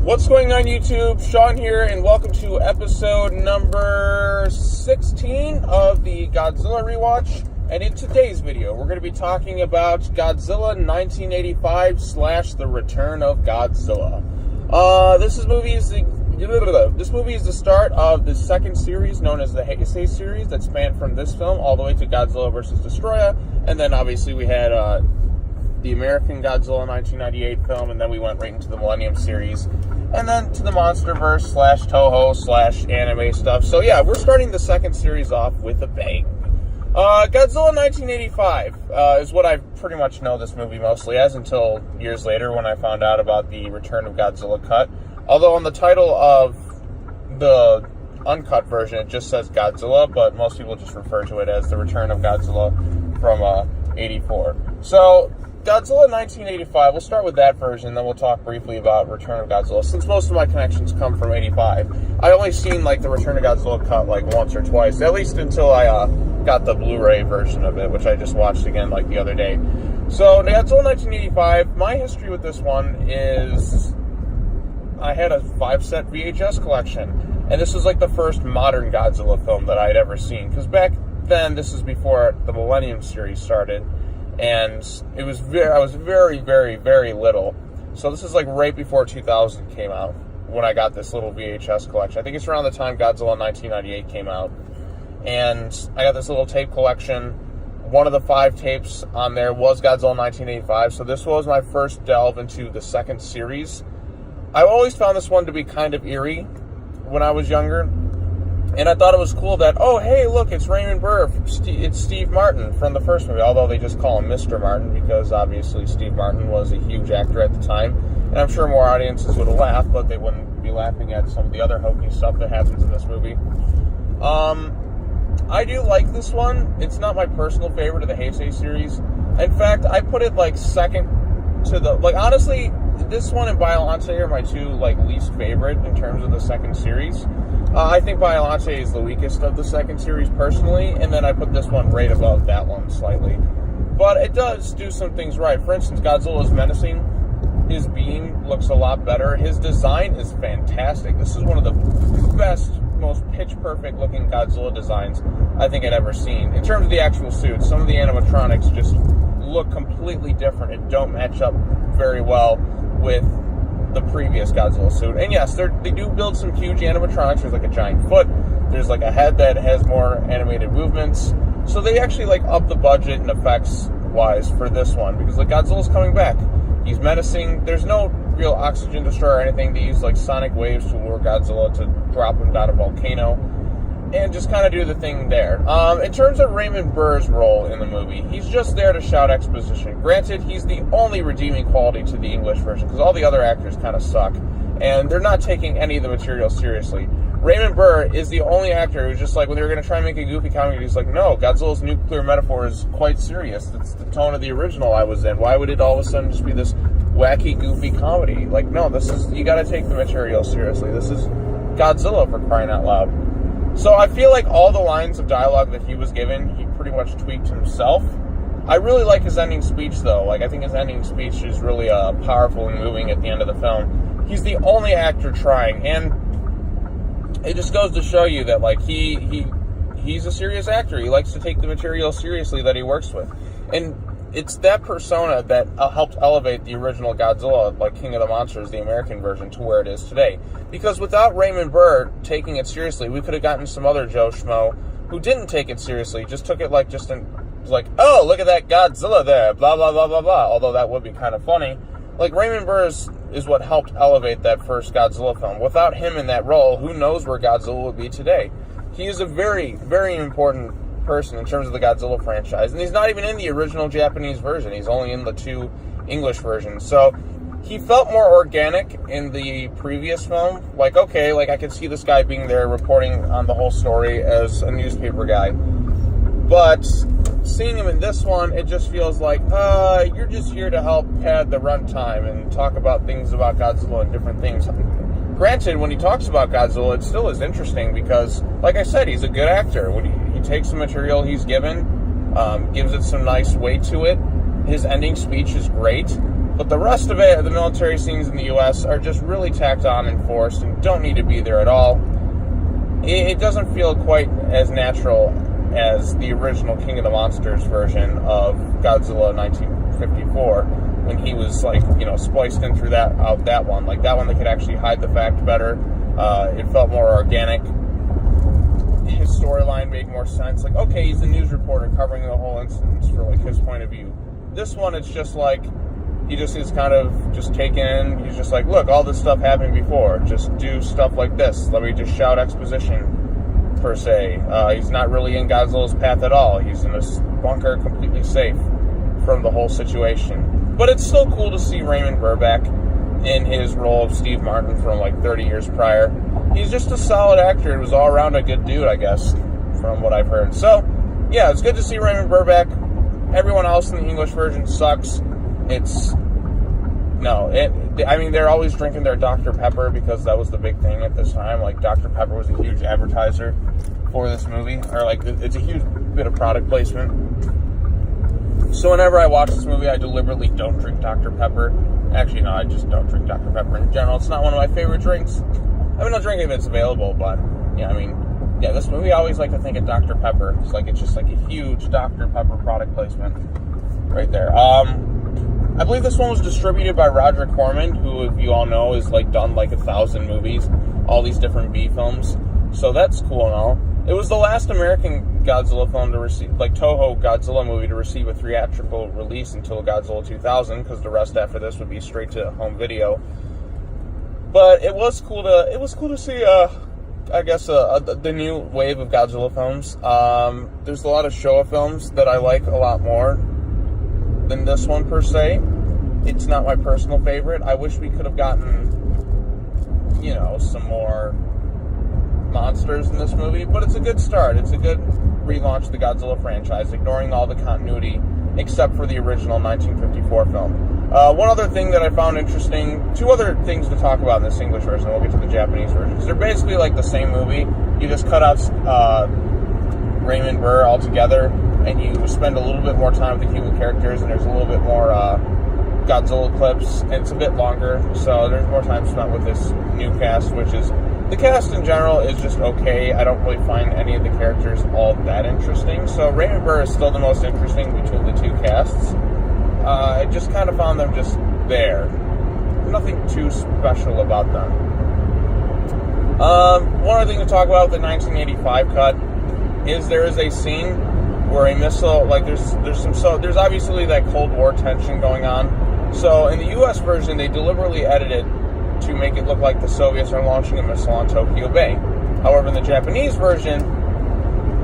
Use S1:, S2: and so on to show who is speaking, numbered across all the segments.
S1: What's going on YouTube? Sean here, and welcome to episode number 16 of the Godzilla Rewatch. And in today's video, we're going to be talking about Godzilla 1985 / The Return of Godzilla. This movie is the start of the second series known as the Heisei series that spanned from this film all the way to Godzilla vs. Destroyer. And then obviously we had the American Godzilla 1998 film, and then we went right into the Millennium series, and then to the MonsterVerse / Toho / anime stuff. So yeah, we're starting the second series off with a bang. Godzilla 1985 is what I pretty much know this movie mostly as, until years later when I found out about the Return of Godzilla cut. Although on the title of the uncut version it just says Godzilla, but most people just refer to it as the Return of Godzilla from 84. So Godzilla 1985, we'll start with that version, then we'll talk briefly about Return of Godzilla. Since most of my connections come from 85, I only seen the Return of Godzilla cut once or twice, at least until I got the Blu-ray version of it, which I just watched again the other day. So Godzilla 1985, my history with this one is I had a 5-set VHS collection, and this was the first modern Godzilla film that I had ever seen, because back then, this is before the Millennium series started, and I was very, very, very little. So this is right before 2000 came out when I got this little VHS collection. I think it's around the time Godzilla 1998 came out. And I got this little tape collection. One of the 5 tapes on there was Godzilla 1985. So this was my first delve into the second series. I always found this one to be kind of eerie when I was younger. And I thought it was cool that, oh, hey, look, it's Raymond Burr. It's Steve Martin from the first movie, although they just call him Mr. Martin because obviously Steve Martin was a huge actor at the time. And I'm sure more audiences would laugh, but they wouldn't be laughing at some of the other hokey stuff that happens in this movie. I do like this one. It's not my personal favorite of the Heisei series. In fact, I put it second to the... honestly, this one and Biollante are my two least favorite in terms of the second series. I think Biollante is the weakest of the second series personally, and then I put this one right above that one slightly. But it does do some things right. For instance, Godzilla is menacing. His beam looks a lot better. His design is fantastic. This is one of the best, most pitch-perfect looking Godzilla designs I think I'd ever seen. In terms of the actual suits, some of the animatronics just look completely different and don't match up very well with the previous Godzilla suit. And yes, they do build some huge animatronics. There's a giant foot. There's a head that has more animated movements. So they actually up the budget and effects wise for this one, because Godzilla's coming back. He's menacing. There's no real oxygen destroyer or anything. They use sonic waves to lure Godzilla to drop him down a volcano and just kind of do the thing there. In terms of Raymond Burr's role in the movie, he's just there to shout exposition. Granted, he's the only redeeming quality to the English version, because all the other actors kind of suck, and they're not taking any of the material seriously. Raymond Burr is the only actor who's just when they were going to try and make a goofy comedy, he's no, Godzilla's nuclear metaphor is quite serious. It's the tone of the original I was in. Why would it all of a sudden just be this wacky, goofy comedy? No, you got to take the material seriously. This is Godzilla, for crying out loud. So I feel all the lines of dialogue that he was given, he pretty much tweaked himself. I really like his ending speech, though. I think his ending speech is really powerful and moving at the end of the film. He's the only actor trying, and it just goes to show you that he's a serious actor. He likes to take the material seriously that he works with, and it's that persona that helped elevate the original Godzilla, King of the Monsters, the American version, to where it is today. Because without Raymond Burr taking it seriously, we could have gotten some other Joe Schmo who didn't take it seriously, just took it oh, look at that Godzilla there, blah, blah, blah, blah, blah. Although that would be kind of funny. Raymond Burr is what helped elevate that first Godzilla film. Without him in that role, who knows where Godzilla would be today. He is a very, very important person in terms of the Godzilla franchise, and he's not even in the original Japanese version. He's only in the 2 English versions. So he felt more organic in the previous film. Okay, I could see this guy being there reporting on the whole story as a newspaper guy. But seeing him in this one, it just feels you're just here to help pad the runtime and talk about things about Godzilla and different things. Granted, when he talks about Godzilla, it still is interesting because, like I said, he's a good actor. When he takes the material he's given, gives it some nice weight to it. His ending speech is great. But the rest of it, the military scenes in the U.S., are just really tacked on and forced and don't need to be there at all. It doesn't feel quite as natural as the original King of the Monsters version of Godzilla 1954, when he was, like, you know, spliced in through that one. Like, that one, they could actually hide the fact better. It felt more organic. His storyline made more sense. Like, okay, he's a news reporter covering the whole instance for, like, his point of view. This one, it's just like, he just is kind of just taken in. He's just like, look, all this stuff happened before. Just do stuff like this. Let me just shout exposition, per se. He's not really in Godzilla's path at all. He's in this bunker, completely safe from the whole situation. But it's still cool to see Raymond Burr back in his role of Steve Martin from like 30 years prior. He's just a solid actor. He was all around a good dude, I guess, from what I've heard. So, yeah, it's good to see Raymond Burr back. Everyone else in the English version sucks. I mean, they're always drinking their Dr. Pepper because that was the big thing at this time. Like, Dr. Pepper was a huge advertiser for this movie, or like, it's a huge bit of product placement. So whenever I watch this movie, I deliberately don't drink Dr. Pepper. Actually, no, I just don't drink Dr. Pepper in general. It's not one of my favorite drinks. I mean, I'll drink it if it's available, but, yeah, I mean, yeah, this movie, I always like to think of Dr. Pepper. It's just like a huge Dr. Pepper product placement right there. I believe this one was distributed by Roger Corman, who, if you all know, is like done like 1,000 movies, all these different B films. So that's cool and all. It was the last American Godzilla film to receive, like Toho Godzilla movie, to receive a theatrical release until Godzilla 2000, because the rest after this would be straight to home video. But it was cool to see, I guess, the new wave of Godzilla films. There's a lot of Showa films that I like a lot more than this one, per se. It's not my personal favorite. I wish we could have gotten, you know, some more monsters in this movie, but it's a good start. It's a good relaunch of the Godzilla franchise, ignoring all the continuity except for the original 1954 film. One other thing that I found interesting, two other things to talk about in this English version, and we'll get to the Japanese version, because they're basically like the same movie. You just cut out Raymond Burr altogether, and you spend a little bit more time with the human characters, and there's a little bit more Godzilla clips, and it's a bit longer, so there's more time spent with this new cast, which is, the cast in general is just okay. I don't really find any of the characters all that interesting, so Raymond Burr is still the most interesting between the two casts. I just kind of found them just there. Nothing too special about them. One other thing to talk about with the 1985 cut is there is a scene where a missile, like there's obviously that Cold War tension going on. So in the U.S. version, they deliberately edited to make it look like the Soviets are launching a missile on Tokyo Bay. However, in the Japanese version,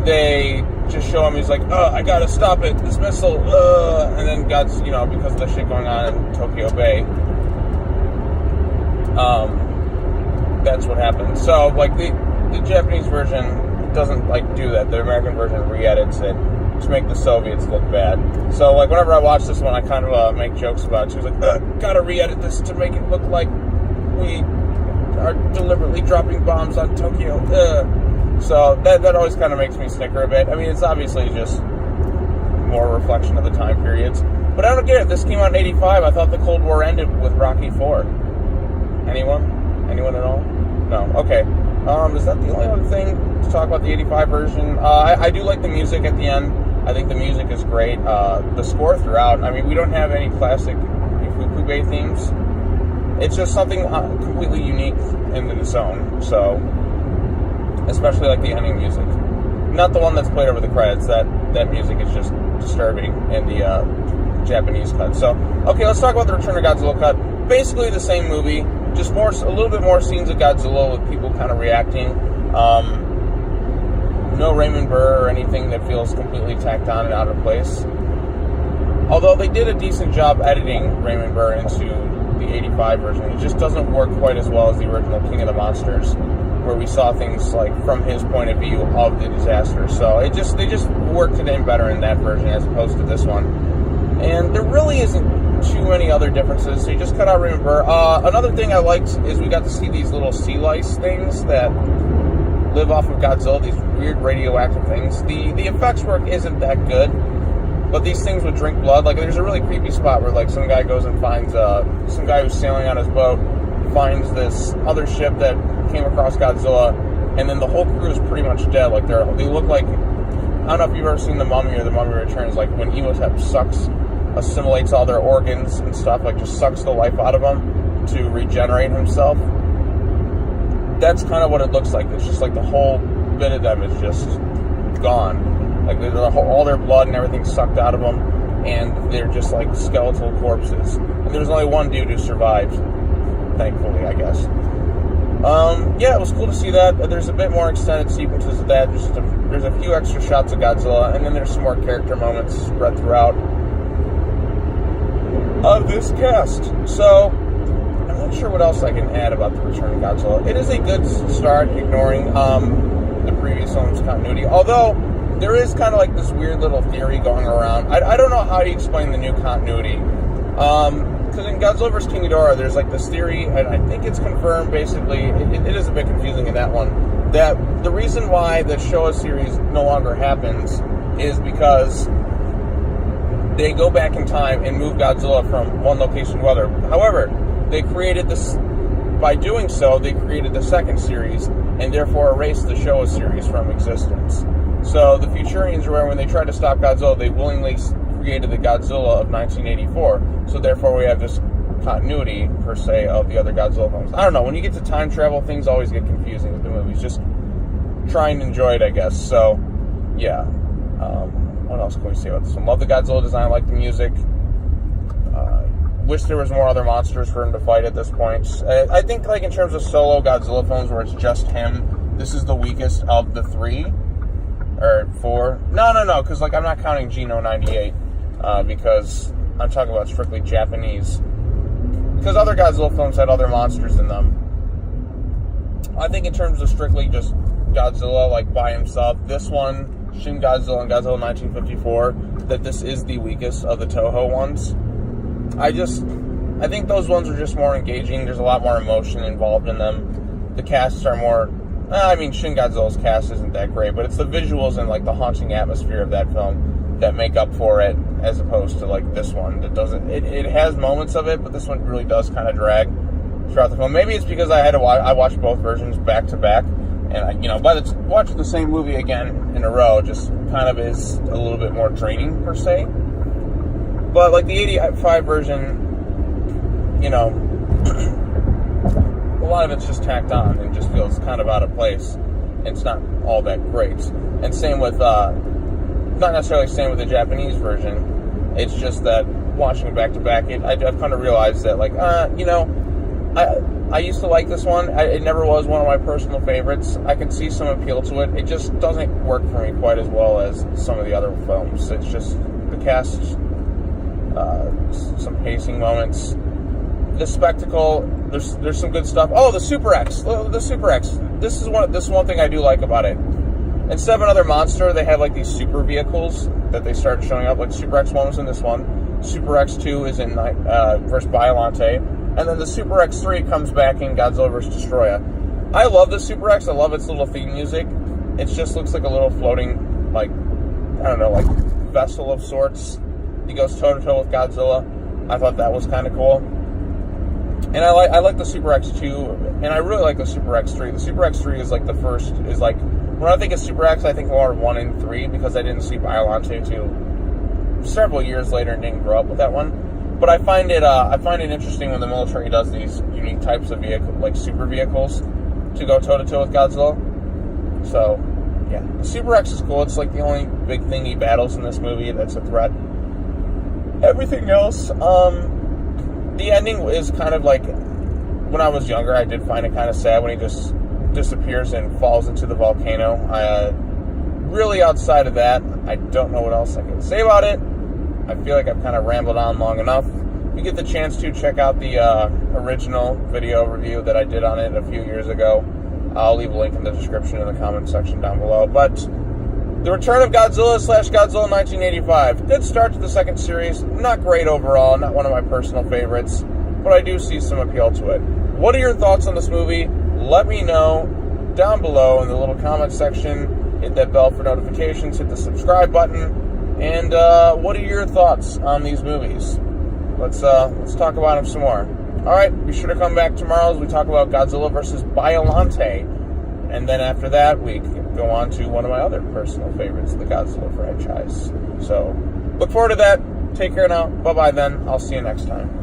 S1: they just show him, he's like, I gotta stop it, this missile, and then God's, you know, because of the shit going on in Tokyo Bay, that's what happens. So, like, the Japanese version doesn't, like, do that. The American version re-edits it to make the Soviets look bad. So, like, whenever I watch this one, I kind of make jokes about it. She's like, gotta re-edit this to make it look like we are deliberately dropping bombs on Tokyo. So that always kind of makes me snicker a bit. I mean, it's obviously just more a reflection of the time periods. But I don't get it. This came out in 85. I thought the Cold War ended with Rocky IV. Anyone? Anyone at all? No. Okay. Is that the only other thing to talk about the 85 version? I do like the music at the end. I think the music is great. The score throughout. I mean, we don't have any classic Ifukube themes. It's just something completely unique in its own. So, especially like the ending music. Not the one that's played over the credits. That music is just disturbing in the Japanese cut. So, okay, let's talk about the Return of Godzilla cut. Basically the same movie, just a little bit more scenes of Godzilla with people kind of reacting. No Raymond Burr or anything that feels completely tacked on and out of place. Although they did a decent job editing Raymond Burr into the 85 version. It just doesn't work quite as well as the original King of the Monsters, where we saw things like from his point of view of the disaster. So they just worked it in better in that version as opposed to this one. And there really isn't too many other differences, so you just cut out Raymond Burr. Another thing I liked is we got to see these little sea lice things that live off of Godzilla, these weird radioactive things. The effects work isn't that good. but these things would drink blood. Like, there's a really creepy spot where, like, some guy goes and finds, some guy who's sailing on his boat finds this other ship that came across Godzilla, and then the whole crew is pretty much dead. Like, they look like, I don't know if you've ever seen The Mummy or The Mummy Returns, like, when Imhotep assimilates all their organs and stuff, like, just sucks the life out of them to regenerate himself. That's kind of what it looks like. It's just like the whole bit of them is just gone. Like, all their blood and everything sucked out of them, and they're just like skeletal corpses. And there's only one dude who survived, thankfully, I guess. Yeah, it was cool to see that. There's a bit more extended sequences of that. There's a few extra shots of Godzilla, and then there's some more character moments spread throughout of this cast. So, I'm not sure what else I can add about the Return of Godzilla. It is a good start, ignoring the previous film's continuity. Although, there is kind of like this weird little theory going around. I don't know how you explain the new continuity. Because in Godzilla vs. King Ghidorah, there's like this theory, and I think it's confirmed, basically, it is a bit confusing in that one, that the reason why the Showa series no longer happens is because they go back in time and move Godzilla from one location to another. However, they created this, by doing so, they created the second series, and therefore erased the Showa series from existence. So the Futurians, when they tried to stop Godzilla, they willingly created the Godzilla of 1984. So therefore we have this continuity, per se, of the other Godzilla films. I don't know, when you get to time travel, things always get confusing with the movies. Just try and enjoy it, I guess. So, yeah. What else can we say about this one? Love the Godzilla design, like the music. Wish there was more other monsters for him to fight at this point. I think, like, in terms of solo Godzilla films where it's just him, this is the weakest of the three. Or four. No, because, like, I'm not counting Geno 98, because I'm talking about strictly Japanese. Because other Godzilla films had other monsters in them. I think in terms of strictly just Godzilla, like, by himself, this one, Shin Godzilla and Godzilla 1954, that this is the weakest of the Toho ones. I think those ones are just more engaging. There's a lot more emotion involved in them. The casts are more... I mean, Shin Godzilla's cast isn't that great, but it's the visuals and, like, the haunting atmosphere of that film that make up for it, as opposed to, like, this one that doesn't... It has moments of it, but this one really does kind of drag throughout the film. Maybe it's because I watched both versions back to back, and watching the same movie again in a row just kind of is a little bit more draining, per se. But, like, the 85 version, a lot of it's just tacked on and just feels kind of out of place. It's not all that great. And same with, not necessarily same with the Japanese version. It's just that watching it back to back, I've kind of realized that, like, I used to like this one. It never was one of my personal favorites. I can see some appeal to it. It just doesn't work for me quite as well as some of the other films. It's just the cast, some pacing moments. The spectacle, there's some good stuff. Oh, the Super X. The Super X. This is one thing I do like about it. Instead of another monster, they have, like, these super vehicles that they started showing up. Like, Super X1 was in this one. Super X2 is in versus Biollante. And then the Super X3 comes back in Godzilla vs. Destroya. I love the Super X. I love its little theme music. It just looks like a little floating, like, I don't know, like, vessel of sorts. He goes toe-to-toe with Godzilla. I thought that was kind of cool. And I like the Super X2, and I really like the Super X3. The Super X3 is, like, the first, is, like, when I think of Super X, I think more of 1 and 3, because I didn't see Biollante until several years later and didn't grow up with that one. But I find it interesting when the military does these unique types of vehicle, like super vehicles, to go toe-to-toe with Godzilla. So, yeah. The Super X is cool. It's, like, the only big thing he battles in this movie that's a threat. Everything else, the ending is kind of like, when I was younger, I did find it kind of sad when he just disappears and falls into the volcano. Really, outside of that, I don't know what else I can say about it. I feel like I've kind of rambled on long enough. If you get the chance to, check out the original video review that I did on it a few years ago. I'll leave a link in the description in the comment section down below. But the Return of Godzilla / Godzilla 1985. Good start to the second series. Not great overall. Not one of my personal favorites. But I do see some appeal to it. What are your thoughts on this movie? Let me know down below in the little comment section. Hit that bell for notifications. Hit the subscribe button. And what are your thoughts on these movies? Let's talk about them some more. All right, be sure to come back tomorrow as we talk about Godzilla vs. Biollante. And then after that, we can go on to one of my other personal favorites, the Godzilla franchise. So, look forward to that. Take care now. Bye-bye then. I'll see you next time.